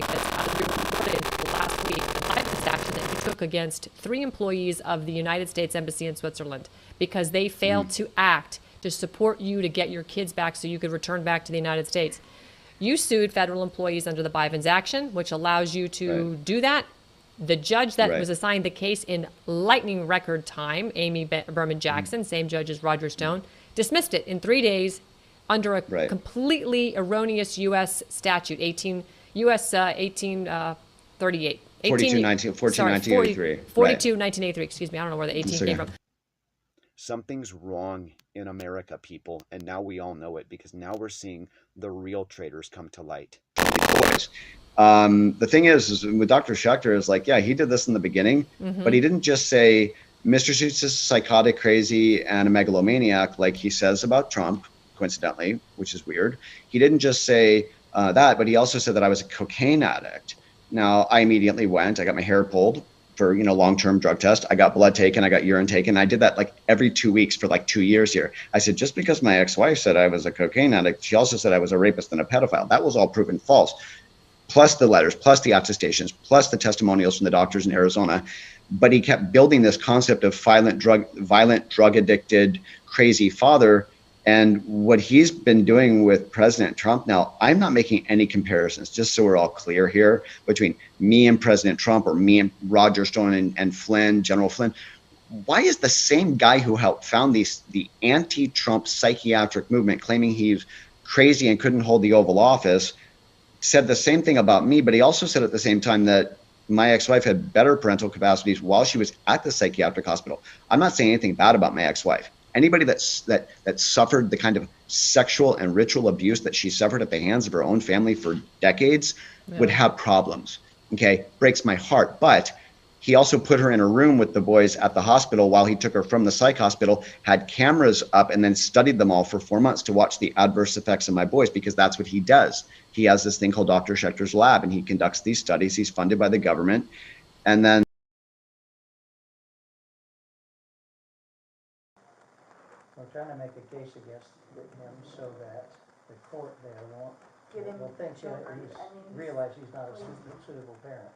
week, the violence action that he took against 3 employees of the United States Embassy in Switzerland because they failed to act to support you to get your kids back so you could return back to the United States. You sued federal employees under the Bivens Action, which allows you to do that. The judge that was assigned the case in lightning record time, Amy Berman Jackson, same judge as Roger Stone, dismissed it in 3 days under a completely erroneous U.S. statute, 1838. 1983, excuse me. I don't know where the 18 came from. Something's wrong in America, people, and now we all know it because now we're seeing the real traitors come to light. The thing is with Dr. Schechter is like, yeah, he did this in the beginning, but he didn't just say Mr. Suits is psychotic, crazy, and a megalomaniac like he says about Trump, coincidentally, which is weird. He didn't just say that, but he also said that I was a cocaine addict. Now, I immediately went, I got my hair pulled for, long-term drug test. I got blood taken, I got urine taken. I did that like every 2 weeks for like 2 years here. I said, just because my ex-wife said I was a cocaine addict, she also said I was a rapist and a pedophile. That was all proven false. Plus the letters, plus the attestations, plus the testimonials from the doctors in Arizona. But he kept building this concept of violent, drug-addicted, crazy father. And what he's been doing with President Trump now, I'm not making any comparisons, just so we're all clear here, between me and President Trump or me and Roger Stone and Flynn, General Flynn. why is the same guy who helped found the anti-Trump psychiatric movement, claiming he's crazy and couldn't hold the Oval Office, said the same thing about me, but he also said at the same time that my ex-wife had better parental capacities while she was at the psychiatric hospital. I'm not saying anything bad about my ex-wife. Anybody that suffered the kind of sexual and ritual abuse that she suffered at the hands of her own family for decades would have problems. Okay, breaks my heart. But he also put her in a room with the boys at the hospital while he took her from the psych hospital, had cameras up, and then studied them all for 4 months to watch the adverse effects of my boys, because that's what he does. He has this thing called Dr. Schechter's Lab, and he conducts these studies. He's funded by the government. And then We're trying to make a case against him so that the court there won't think realize he's not a suitable parent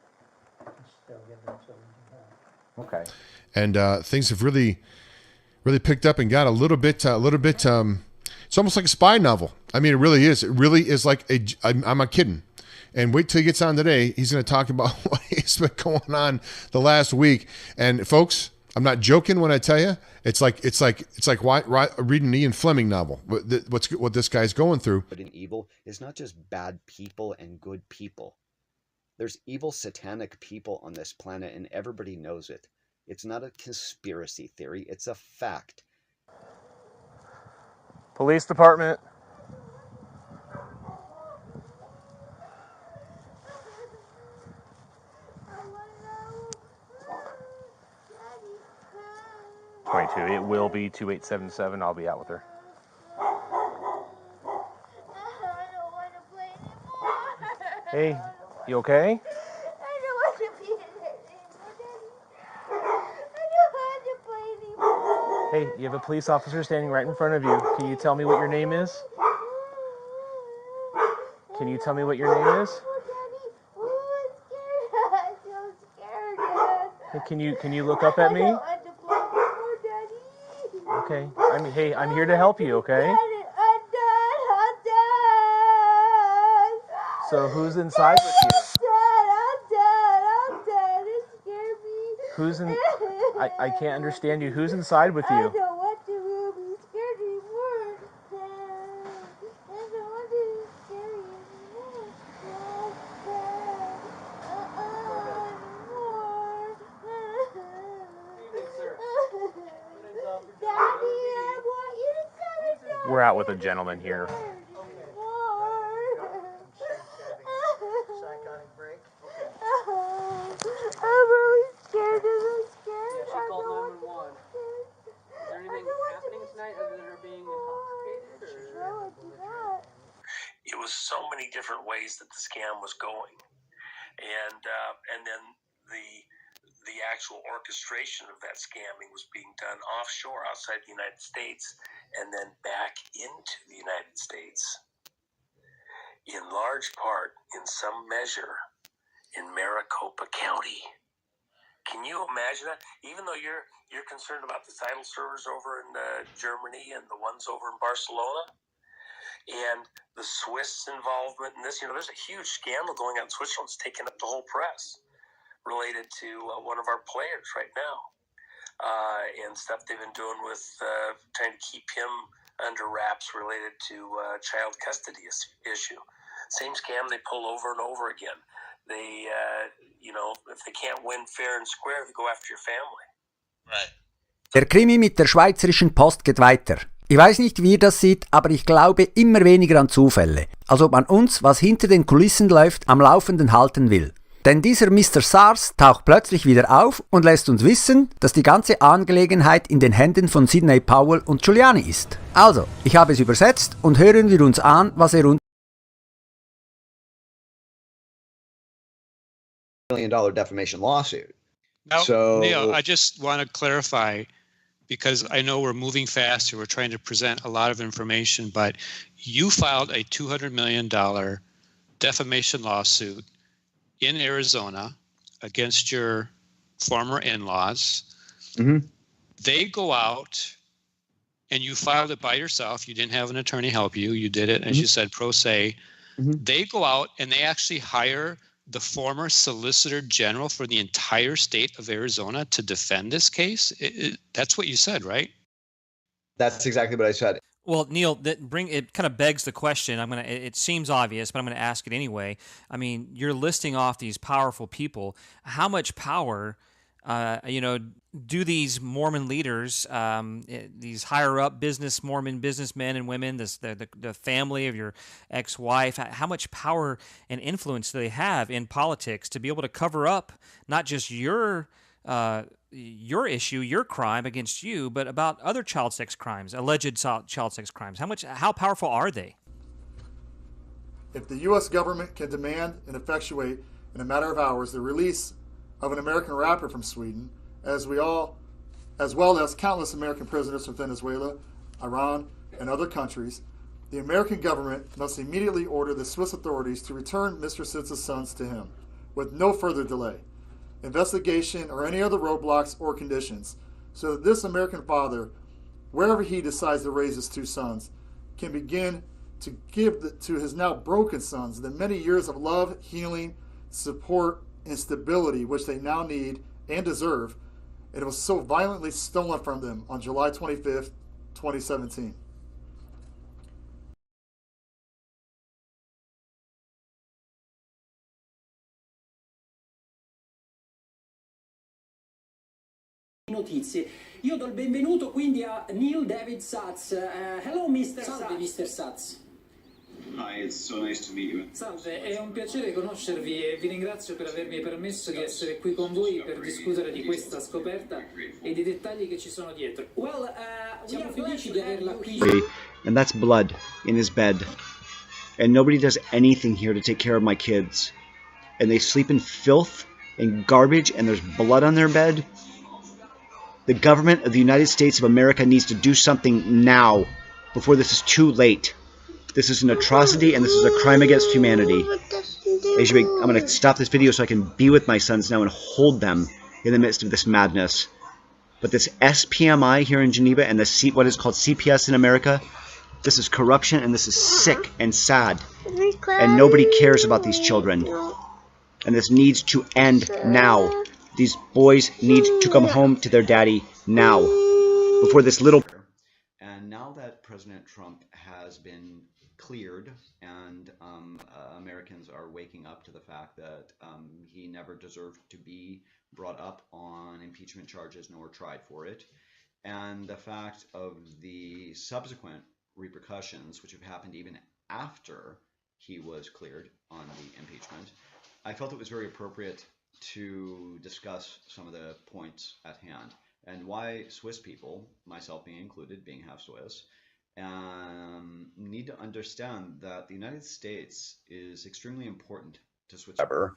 and still give their children to him. Okay. And things have really picked up and got a little bit. It's almost like a spy novel. I mean, it really is. It really is like I'm not kidding. And wait till he gets on today. He's going to talk about what has been going on the last week. And folks, I'm not joking when I tell you, it's like reading an Ian Fleming novel. What this guy's going through. But in evil is not just bad people and good people. There's evil satanic people on this planet, and everybody knows it. It's not a conspiracy theory. It's a fact. Police department. It will be 2877. I'll be out with her. Hey, you okay? Hey, you have a police officer standing right in front of you. Can you tell me what your name is? Can you tell me what your name is? Hey, can you look up at me? Okay. I'm here to help you, okay? So who's inside with you? Who's in? I can't understand you. Who's inside with you? We're out with a gentleman here. I'm really scared. She called 911. Is there anything happening tonight other than her being intoxicated? No, I do not. It was so many different ways that the scam was going, and then the actual orchestration of that scamming was being done offshore outside the United States and then back into the United States, in large part, in some measure, in Maricopa County. Can you imagine that? Even though you're concerned about the title servers over in Germany and the ones over in Barcelona, and the Swiss involvement in this, there's a huge scandal going on in Switzerland. It's taking up the whole press related to one of our players right now, and stuff they've been doing with trying to keep him under wraps related to child custody issue. Same scam they pull over and over again. They, if they can't win fair and square, they go after your family. Right. Der Krimi mit der Schweizerischen Post geht weiter. Ich weiß nicht, wie ihr das seht, aber ich glaube immer weniger an Zufälle. Als ob man uns, was hinter den Kulissen läuft, am Laufenden halten will. Denn dieser Mr. SARS taucht plötzlich wieder auf und lässt uns wissen, dass die ganze Angelegenheit in den Händen von Sidney Powell und Giuliani ist. Also, ich habe es übersetzt und hören wir uns an, was er uns $1 million defamation lawsuit. Now, So Neil, I just want to clarify, because I know we're moving fast and we're trying to present a lot of information, but you filed a $200 million defamation lawsuit in Arizona against your former in-laws. Mhm. They go out and you filed it by yourself. You didn't have an attorney help you. You did it, as you said, pro se. They go out and they actually hire the former Solicitor General for the entire state of Arizona to defend this case? That's what you said, right? That's exactly what I said. Well, Neil, it kind of begs the question. It seems obvious, but I'm gonna ask it anyway. I mean, you're listing off these powerful people. How much power, do these Mormon leaders, these higher up Mormon businessmen and women, the family of your ex-wife, how much power and influence do they have in politics to be able to cover up not just your issue, your crime against you, but about other child sex crimes, alleged child sex crimes? How powerful are they? If the U.S. government can demand and effectuate in a matter of hours the release of an American rapper from Sweden, as well as countless American prisoners from Venezuela, Iran, and other countries, the American government must immediately order the Swiss authorities to return Mr. Sitz's sons to him, with no further delay, investigation, or any other roadblocks or conditions, so that this American father, wherever he decides to raise his two sons, can begin to give to his now broken sons the many years of love, healing, support, and stability which they now need and deserve, and it was so violently stolen from them on July 25th, 2017. Notizie. Io do il benvenuto quindi a Neil David Satz. Hello Mr. Salve Mr. Satz. Hi, it's so nice to meet you. Salve, è un piacere conoscervi e vi ringrazio per avermi permesso di essere qui con voi per discutere di questa scoperta e dei dettagli che ci sono dietro. Siamo felici di averla qui. And that's blood in his bed. And nobody does anything here to take care of my kids. And they sleep in filth and garbage and there's blood on their bed. The government of the United States of America needs to do something now, before this is too late. This is an atrocity and this is a crime against humanity. I'm going to stop this video so I can be with my sons now and hold them in the midst of this madness. But this SPMI here in Geneva and what is called CPS in America, this is corruption and this is sick and sad. And nobody cares about these children. And this needs to end now. These boys need to come home to their daddy now, before this little... And now that President Trump has been cleared and Americans are waking up to the fact that he never deserved to be brought up on impeachment charges nor tried for it, and the fact of the subsequent repercussions which have happened even after he was cleared on the impeachment, I felt it was very appropriate to discuss some of the points at hand and why Swiss people, myself being included, being half Swiss, need to understand that the United States is extremely important to Switzerland.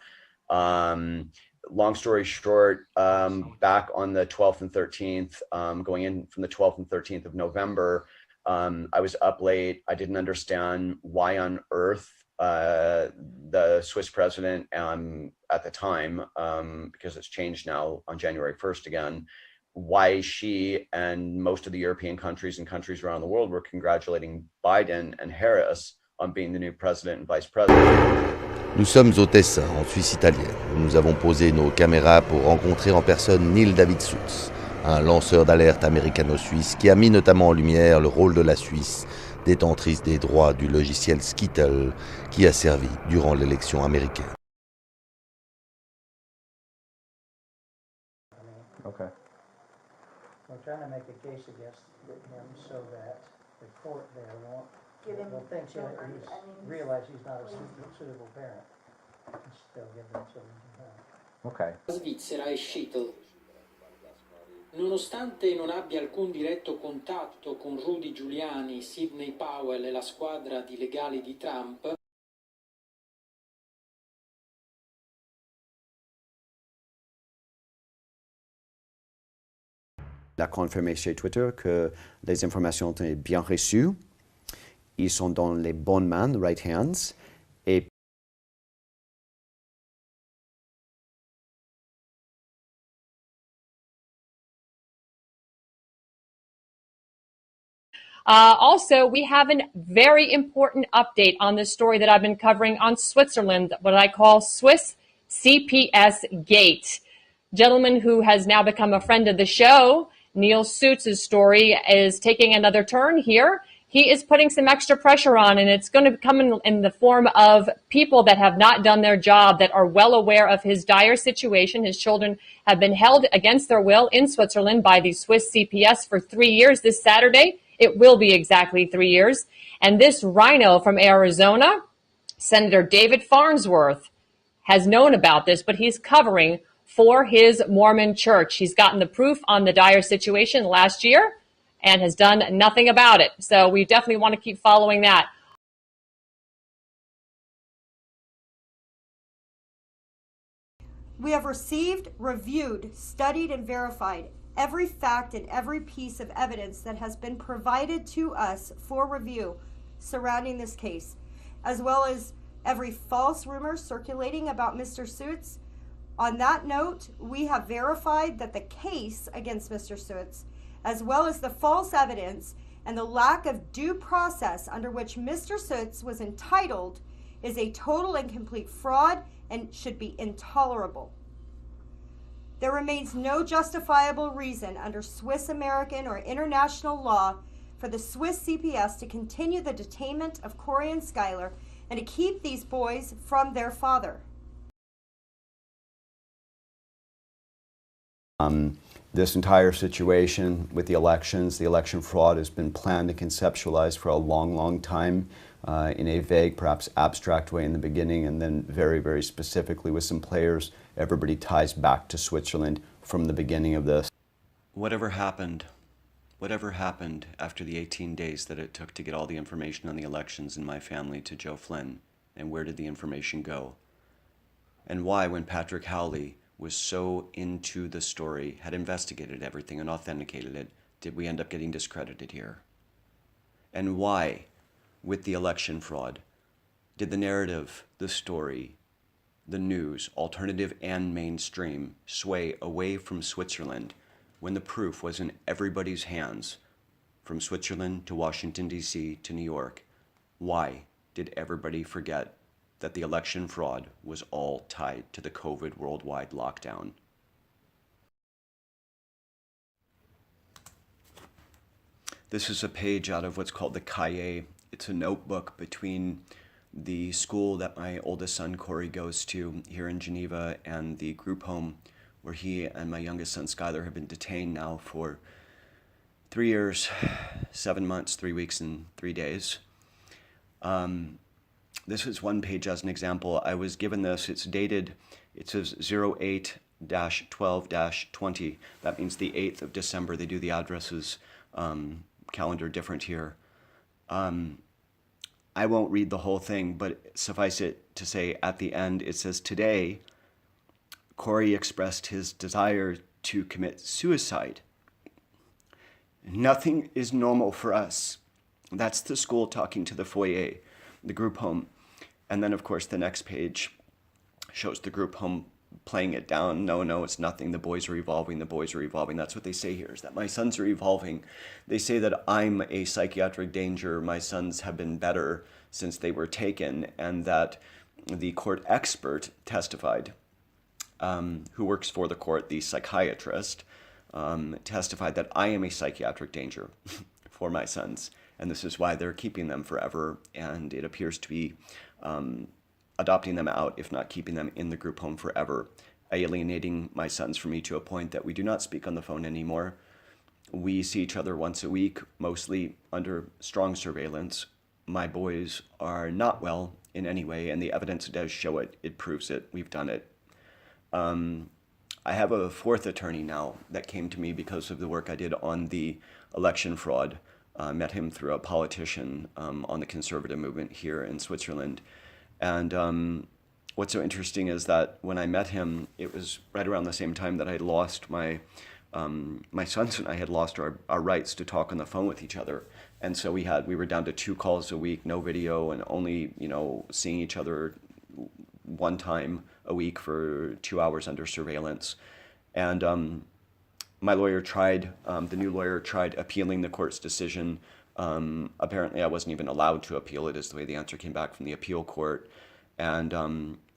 Long story short, back on the 12th and 13th, going in from the 12th and 13th of November, I was up late. I didn't understand why on earth the Swiss president at the time, because it's changed now on January 1st again, why she and most of the European countries and countries around the world were congratulating Biden and Harris on being the new president and vice president. Nous sommes au Tessin, en Suisse italienne, où nous avons posé nos caméras pour rencontrer en personne Neil David Sutz, un lanceur d'alerte américano-suisse qui a mis notamment en lumière le rôle de la Suisse, détentrice des droits du logiciel Skittle, qui a servi durant l'élection américaine. Okay. We're trying to make a case against him so that the court there won't think realize he's not a suitable parent and still give them children to him. Okay. Svizzera e Schittel. Nonostante non abbia alcun diretto contatto con Rudy Giuliani, Sidney Powell e la squadra di legali di Trump, Il a confirmé chez Twitter que les informations étaient bien reçues. Ils sont dans les bonnes mains, right hands. Et Also, we have a very important update on this story that I've been covering on Switzerland, what I call Swiss CPS Gate. Gentleman who has now become a friend of the show, Neil Suits' story is taking another turn here. He is putting some extra pressure on, and it's going to come in the form of people that have not done their job, that are well aware of his dire situation. His children have been held against their will in Switzerland by the Swiss CPS for 3 years. This Saturday, it will be exactly 3 years. And this rhino from Arizona, Senator David Farnsworth, has known about this, but he's covering for his Mormon church. He's gotten the proof on the dire situation last year and has done nothing about it. So we definitely want to keep following that. We have received, reviewed, studied, and verified every fact and every piece of evidence that has been provided to us for review surrounding this case, as well as every false rumor circulating about Mr. Suits. On that note, we have verified that the case against Mr. Suits, as well as the false evidence and the lack of due process under which Mr. Suits was entitled, is a total and complete fraud and should be intolerable. There remains no justifiable reason under Swiss American or international law for the Swiss CPS to continue the detainment of Corey and Skylar and to keep these boys from their father. This entire situation with the elections, the election fraud, has been planned and conceptualized for a long, long time in a vague, perhaps abstract way in the beginning, and then very, very specifically with some players. Everybody ties back to Switzerland from the beginning of this. Whatever happened after the 18 days that it took to get all the information on the elections in my family to Joe Flynn, and where did the information go? And why, when Patrick Howley was so into the story, had investigated everything and authenticated it, did we end up getting discredited here? And why, with the election fraud, did the narrative, the story, the news, alternative and mainstream, sway away from Switzerland when the proof was in everybody's hands, from Switzerland to Washington, D.C. to New York? Why did everybody forget that the election fraud was all tied to the COVID worldwide lockdown? This is a page out of what's called the Cahier. It's a notebook between the school that my oldest son Corey goes to here in Geneva and the group home where he and my youngest son Skylar have been detained now for 3 years, 7 months, 3 weeks, and 3 days. This is one page as an example. I was given this. It's dated, it says 08-12-20. That means the 8th of December. They do the addresses calendar different here. I won't read the whole thing, but suffice it to say at the end, it says, today, Corey expressed his desire to commit suicide. Nothing is normal for us. That's the school talking to the foyer, the group home. And then, of course, the next page shows the group home playing it down. No, it's nothing. The boys are evolving. The boys are evolving. That's what they say here, is that my sons are evolving. They say that I'm a psychiatric danger. My sons have been better since they were taken, and that the court expert testified, who works for the court, the psychiatrist, testified that I am a psychiatric danger for my sons. And this is why they're keeping them forever, and it appears to be adopting them out, if not keeping them in the group home forever, alienating my sons from me to a point that we do not speak on the phone anymore. We see each other once a week, mostly under strong surveillance. My boys are not well in any way, and the evidence does show it. It proves it. We've done it. I have a fourth attorney now that came to me because of the work I did on the election fraud. Met him through a politician on the conservative movement here in Switzerland. And what's so interesting is that when I met him, it was right around the same time that I had lost my sons and I had lost our rights to talk on the phone with each other. And so we were down to 2 calls a week, no video, and only, seeing each other one time a week for 2 hours under surveillance. And my lawyer tried, the new lawyer tried appealing the court's decision. Apparently I wasn't even allowed to appeal it, is the way the answer came back from the appeal court. And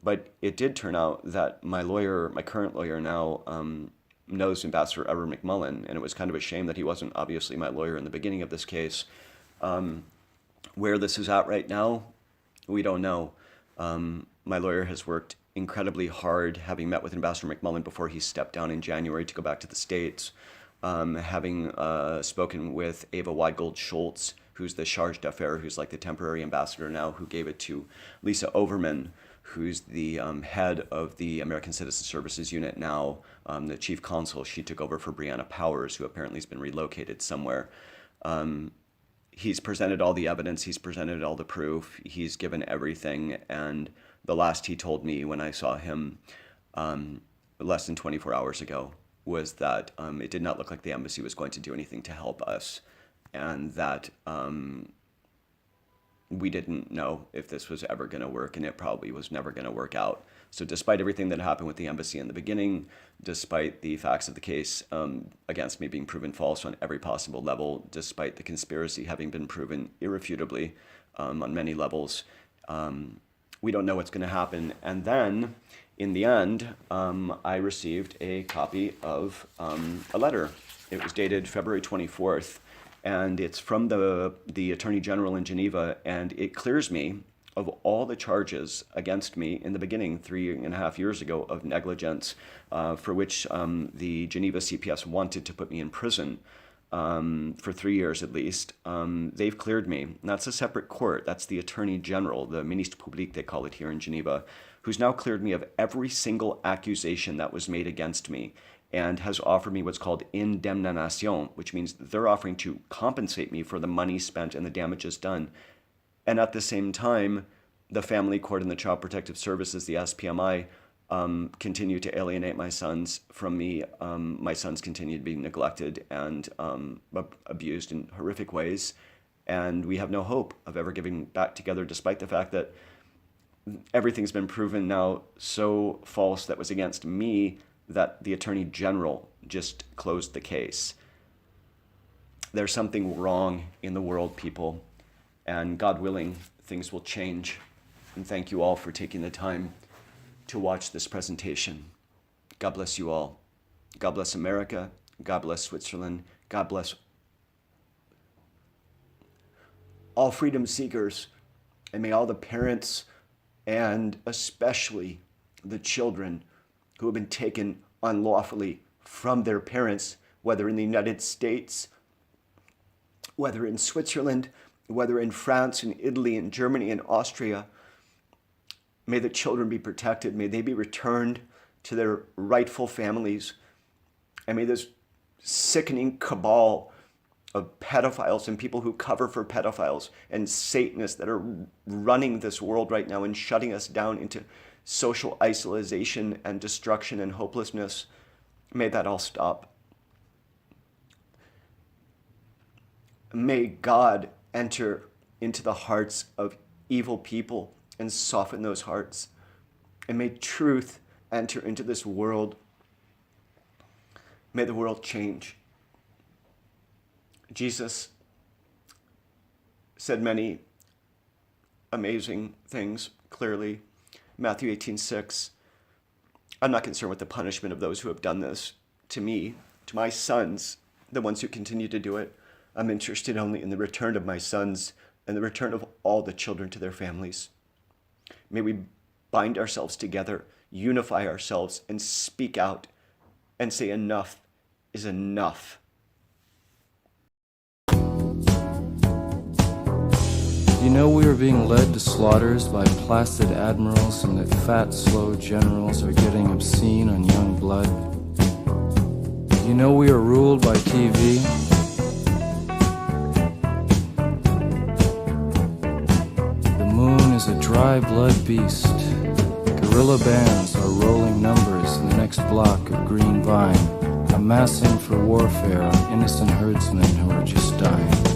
But it did turn out that my lawyer, my current lawyer now, knows Ambassador Edward McMullen, and it was kind of a shame that he wasn't obviously my lawyer in the beginning of this case. Where this is at right now, we don't know. My lawyer has worked incredibly hard, having met with Ambassador McMullen before he stepped down in January to go back to the States, having spoken with Ava Weigold Schultz, who's the charge d'affaires, who's like the temporary ambassador now, who gave it to Lisa Overman, who's the head of the American Citizen Services Unit now, the chief consul. She took over for Brianna Powers, who apparently has been relocated somewhere. He's presented all the evidence, he's presented all the proof, he's given everything, and the last he told me when I saw him less than 24 hours ago was that it did not look like the embassy was going to do anything to help us, and that we didn't know if this was ever going to work, and it probably was never going to work out. So despite everything that happened with the embassy in the beginning, despite the facts of the case against me being proven false on every possible level, despite the conspiracy having been proven irrefutably on many levels, we don't know what's going to happen. And then, in the end, I received a copy of a letter. It was dated February 24th, and it's from the Attorney General in Geneva, and it clears me of all the charges against me in the beginning, 3.5 years ago, of negligence, for which the Geneva CPS wanted to put me in prison for 3 years at least. They've cleared me. And that's a separate court. That's the Attorney General, the Ministre Public, they call it here in Geneva, who's now cleared me of every single accusation that was made against me, and has offered me what's called indemnisation, which means they're offering to compensate me for the money spent and the damages done. And at the same time, the Family Court and the Child Protective Services, the SPMI, continue to alienate my sons from me. My sons continue to be neglected and abused in horrific ways. And we have no hope of ever getting back together, despite the fact that everything's been proven now so false that was against me that the Attorney General just closed the case. There's something wrong in the world, people, and God willing, things will change. And thank you all for taking the time to watch this presentation. God bless you all. God bless America. God bless Switzerland. God bless all freedom seekers, and may all the parents and especially the children who have been taken unlawfully from their parents, whether in the United States, whether in Switzerland, whether in France and Italy and Germany and Austria, may the children be protected. May they be returned to their rightful families. And may this sickening cabal of pedophiles and people who cover for pedophiles and Satanists that are running this world right now and shutting us down into social isolation and destruction and hopelessness, may that all stop. May God enter into the hearts of evil people and soften those hearts. And may truth enter into this world. May the world change. Jesus said many amazing things clearly. Matthew 18:6. I'm not concerned with the punishment of those who have done this to me, to my sons, the ones who continue to do it. I'm interested only in the return of my sons and the return of all the children to their families. May we bind ourselves together, unify ourselves, and speak out and say enough is enough. You know we are being led to slaughters by placid admirals, and that fat, slow generals are getting obscene on young blood. You know we are ruled by TV. The moon is a dry blood beast. Guerrilla bands are rolling numbers in the next block of green vine, amassing for warfare on innocent herdsmen who are just dying.